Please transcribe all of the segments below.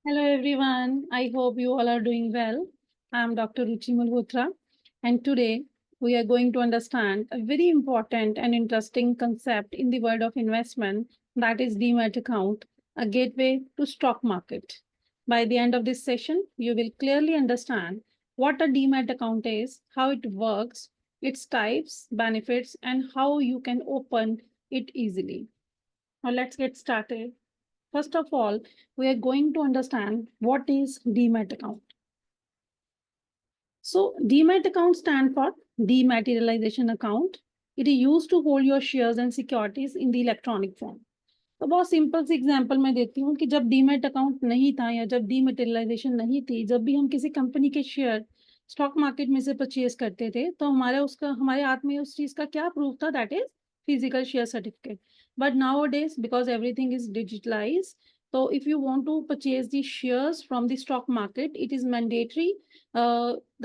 Hello everyone. I hope you all are doing well. I am Dr. Ruchi Malhotra, and today we are going to understand a very important and interesting concept in the world of investment, that is Demat account, a gateway to stock market. By the end of this session, you will clearly understand what a Demat account is, how it works, its types, benefits, and how you can open it easily. Now let's get started. First of all, we are going to understand what is Demat account. So Demat account stand for dematerialization account. It is used to hold your shares and securities in the electronic form. तो बहुत simple सी example मैं देती हूँ कि जब demat account नहीं था या जब डीमेटेरियलाइजेशन नहीं थी, जब भी हम किसी कंपनी के शेयर स्टॉक मार्केट में से परचेज करते थे, तो हमारे हाथ में उस चीज का क्या प्रूफ था, that is physical share certificate. But nowadays because everything is digitalize, so if you want to purchase the shares from the stock market, it is mandatory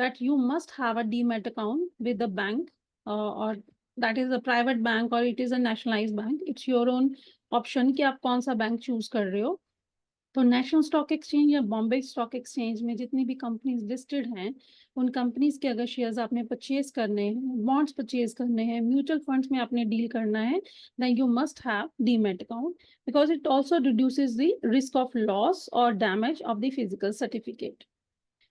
that you must have a demat account with the bank, or that is a private bank or it is a nationalized bank. It's your own option कि आप कौन सा bank choose कर रहे हो. तो national stock exchange या Bombay stock exchange में जितनी भी कंपनीज लिस्टेड हैं, उन कंपनीज के अगर शेयर्स आपने परचेज करने हैं, बॉन्ड्स परचेज करने हैं, म्यूचुअल फंड्स में आपने डील करना है, then you must have demat account because it also reduces the risk of loss और damage of the physical certificate.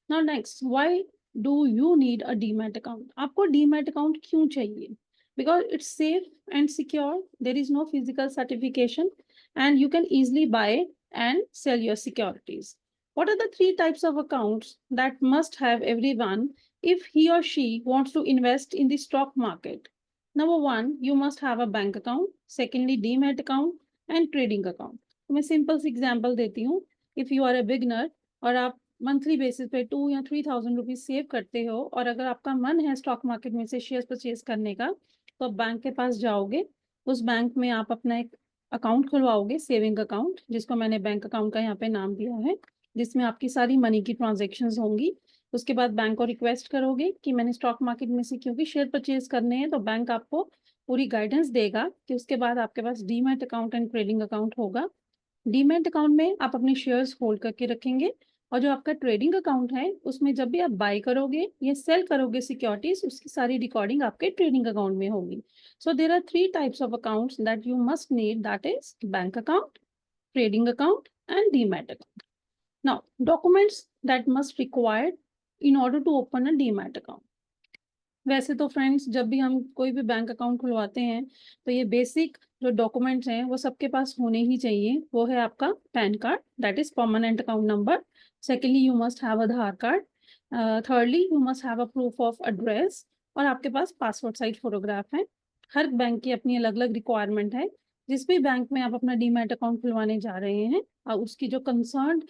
Now next, why do you need a demat account? आपको demat account क्यों चाहिए? Because it's safe and secure, there is no physical certification, and you can easily buy and sell your securities. What are the three types of accounts that must have everyone if he or she wants to invest in the stock market? Number one, you must have a bank account. Secondly, demat account and trading account. तो मैं simple सी example देती हूँ. If you are a beginner और आप monthly basis पे 2 या 3,000 rupees save करते हो, और अगर आपका मन है स्टॉक मार्केट में से शेयर परचेज करने का, तो आप बैंक के पास जाओगे. उस बैंक में आप अपना एक अकाउंट खुलवाओगे, सेविंग अकाउंट, जिसको मैंने बैंक अकाउंट का यहाँ पे नाम दिया है, जिसमें आपकी सारी मनी की ट्रांजेक्शन्स होंगी. उसके बाद बैंक को रिक्वेस्ट करोगे कि मैंने स्टॉक मार्केट में से क्योंकि शेयर परचेज करने हैं, तो बैंक आपको पूरी गाइडेंस देगा कि उसके बाद आपके पास demat account and trading account होगा. डीमैट अकाउंट में आप अपने शेयर्स होल्ड करके रखेंगे, और जो आपका ट्रेडिंग अकाउंट है उसमें जब भी आप बाय करोगे या सेल करोगे सिक्योरिटीज, उसकी सारी रिकॉर्डिंग आपके ट्रेडिंग अकाउंट में होगी. So there are three types of accounts that you must need, that is bank account, trading account and demat account. Now, documents that must required in order to open a demat account. वैसे तो friends, जब भी हम कोई भी bank account खुलवाते हैं, तो ये बेसिक जो डॉक्यूमेंट्स हैं वो सबके पास होने ही चाहिए. वो है आपका pan card, that is permanent account number. Secondly, you must have Aadhaar card. Thirdly, you must have a proof of address, और आपके पास पासपोर्ट साइज फोटोग्राफ है. हर बैंक की अपनी अलग अलग रिक्वायरमेंट है. जिस भी बैंक में आप अपना डीमैट अकाउंट खुलवाने जा रहे हैं, उसकी जो कंसर्न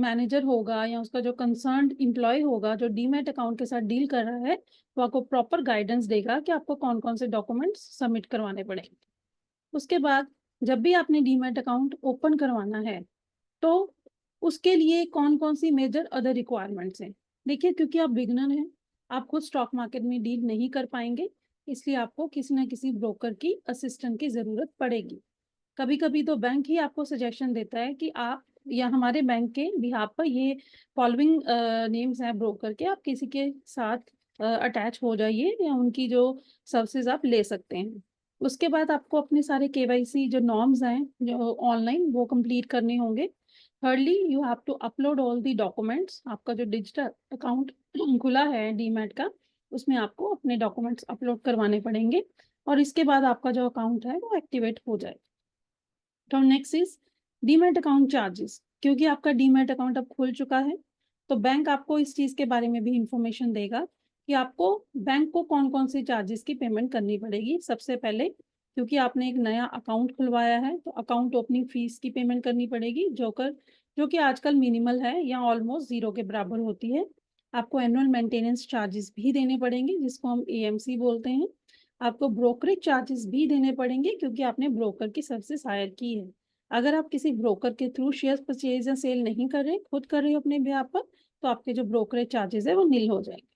मैनेजर होगा या उसका जो कंसर्न एम्प्लॉय होगा जो डीमैट अकाउंट के साथ डील कर रहा है, वो आपको प्रॉपर गाइडेंस देगा कि आपको कौन कौन से डॉक्यूमेंट्स सबमिट करवाने पड़ेंगे. उसके बाद जब भी आपने डीमैट अकाउंट ओपन करवाना है, तो उसके लिए कौन कौन सी मेजर अदर रिक्वायरमेंट्स हैं. देखिए, क्योंकि आप बिगनर हैं, आप खुद स्टॉक मार्केट में डील नहीं कर पाएंगे, इसलिए आपको किसी ना किसी ब्रोकर की असिस्टेंट की जरूरत पड़ेगी. कभी कभी तो बैंक ही आपको सजेशन देता है कि आप या हमारे बैंक के बिहाफ पर ये फॉलोइंग नेम्स हैं ब्रोकर के, आप किसी के साथ अटैच हो जाइए या उनकी जो सर्विसेज आप ले सकते हैं. उसके बाद आपको अपने सारे केवाईसी जो नॉर्म्स हैं जो ऑनलाइन, वो कंप्लीट करने होंगे. Thirdly, you have to upload all the documents. आपका जो डिजिटल अकाउंट खुला है डीमैट का, उसमें आपको अपने डॉक्यूमेंट्स अपलोड करवाने पड़ेंगे, और इसके बाद आपका जो अकाउंट है वो एक्टिवेट हो जाएगा. तो next is demat account charges. क्योंकि आपका डीमैट अकाउंट अब खुल चुका है, तो बैंक आपको इस चीज के बारे में भी इंफॉर्मेशन देगा कि आपको बैंक को कौन कौन से चार्जेस की पेमेंट करनी पड़ेगी. सबसे पहले, क्योंकि आपने एक नया अकाउंट खुलवाया है, तो अकाउंट ओपनिंग फीस की पेमेंट करनी पड़ेगी, जो कि आजकल मिनिमल है या ऑलमोस्ट जीरो के बराबर होती है. आपको एनुअल मेंटेनेंस चार्जेस भी देने पड़ेंगे, जिसको हम एएमसी बोलते हैं. आपको ब्रोकरेज चार्जेस भी देने पड़ेंगे, क्योंकि आपने ब्रोकर की सर्विसेज हायर की है. अगर आप किसी ब्रोकर के थ्रू शेयर परचेज या सेल नहीं कर रहे, खुद कर रहे हो अपने बिहाफ पर, तो आपके जो ब्रोकरेज चार्जेस है वो नील हो जाएंगे.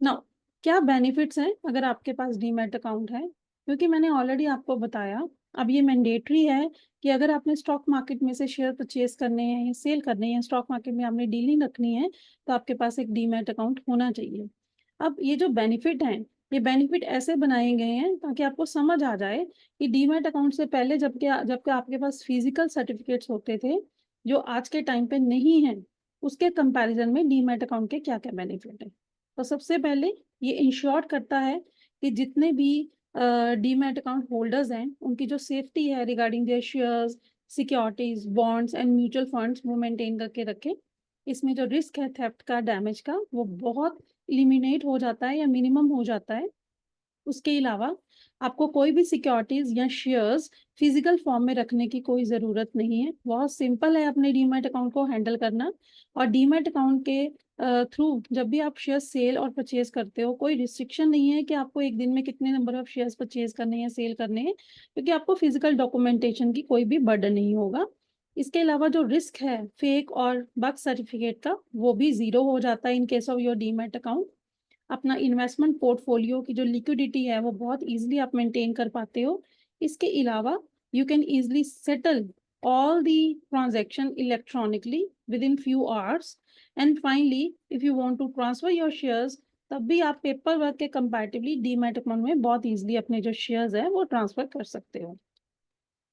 नाउ, क्या बेनिफिट्स हैं अगर आपके पास डीमैट अकाउंट है? क्योंकि मैंने ऑलरेडी आपको बताया अब ये मैंडेटरी है कि अगर आपने स्टॉक मार्केट में से शेयर परचेज करने हैं या सेल करने हैं, स्टॉक मार्केट में आपने डीलिंग रखनी है, तो आपके पास एक डीमैट अकाउंट होना चाहिए। अब ये जो बेनिफिट हैं, ये बेनिफिट ऐसे बनाए गए हैं ताकि आपको समझ आ जाए कि डीमैट अकाउंट से पहले जबकि आपके पास फिजिकल सर्टिफिकेट्स होते थे जो आज के टाइम पे नहीं है, उसके कंपैरिजन में डीमैट अकाउंट के क्या क्या बेनिफिट है। तो सबसे पहले ये इंश्योर करता है कि जितने भी डीमैट अकाउंट होल्डर्स हैं उनकी जो सेफ्टी है regarding their shares, securities, bonds and mutual funds वो मेंटेन करके रखें। इसमें जो रिस्क है थेफ्ट का, डैमेज का, वो बहुत इलिमिनेट हो जाता है या मिनिमम हो जाता है। उसके अलावा आपको कोई भी सिक्योरिटीज या शेयर्स फिजिकल फॉर्म में रखने की कोई ज़रूरत नहीं है। बहुत सिंपल है अपने डीमैट अकाउंट को हैंडल करना। और डीमैट अकाउंट के थ्रू जब भी आप शेयर सेल और परचेज करते हो, कोई रिस्ट्रिक्शन नहीं है कि आपको एक दिन में कितने नंबर ऑफ शेयर्स परचेज करने हैं, सेल करने हैं, क्योंकि आपको फिजिकल डॉक्यूमेंटेशन की कोई भी बर्डन नहीं होगा। इसके अलावा जो रिस्क है फेक और बग सर्टिफिकेट का, वो भी ज़ीरो हो जाता है in case of your demat account. अपना इन्वेस्टमेंट पोर्टफोलियो की जो लिक्विडिटी है वो बहुत इजीली आप मेंटेन कर पाते हो। इसके अलावा you can easily settle all the transaction electronically within few hours. And finally, if you want to transfer your shares, तब भी आप पेपर वर्क के कंपैरेटिवली डीमैट अकाउंट में बहुत इजीली अपने जो शेयर्स है वो ट्रांसफर कर सकते हो।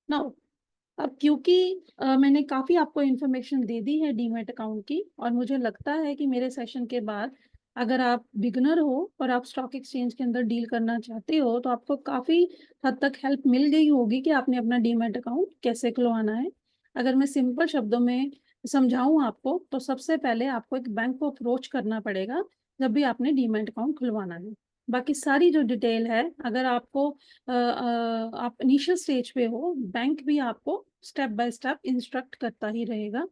नाउ अब क्योंकि मैंने काफ़ी आपको इन्फॉर्मेशन दे दी है डीमैट अकाउंट की, और मुझे लगता है कि मेरे सेशन के बाद अगर आप बिगनर हो और आप स्टॉक एक्सचेंज के अंदर डील करना चाहते हो, तो आपको काफ़ी हद तक हेल्प मिल गई होगी कि आपने अपना डीमैट अकाउंट कैसे खुलवाना है। अगर मैं सिंपल शब्दों में समझाऊँ आपको, तो सबसे पहले आपको एक बैंक को अप्रोच करना पड़ेगा जब भी आपने डीमैट अकाउंट खुलवाना है। बाकी सारी जो डिटेल है, अगर आपको आप इनिशियल स्टेज पे हो, बैंक भी आपको स्टेप बाय स्टेप इंस्ट्रक्ट करता ही रहेगा।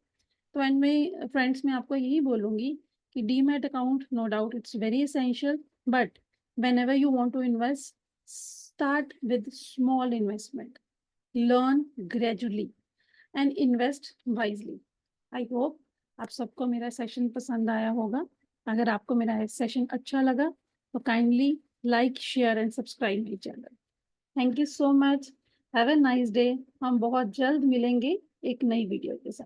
तो एंड में फ्रेंड्स मैं आपको यही बोलूँगी कि demat account no doubt it's very essential, but whenever you want to invest, start with small investment, learn gradually and invest wisely. I hope आप सबको मेरा सेशन पसंद आया होगा। अगर आपको मेरा सेशन अच्छा लगा तो kindly like, share and subscribe my channel. Thank you so much. Have a nice day. हम बहुत जल्द मिलेंगे एक नई वीडियो के साथ।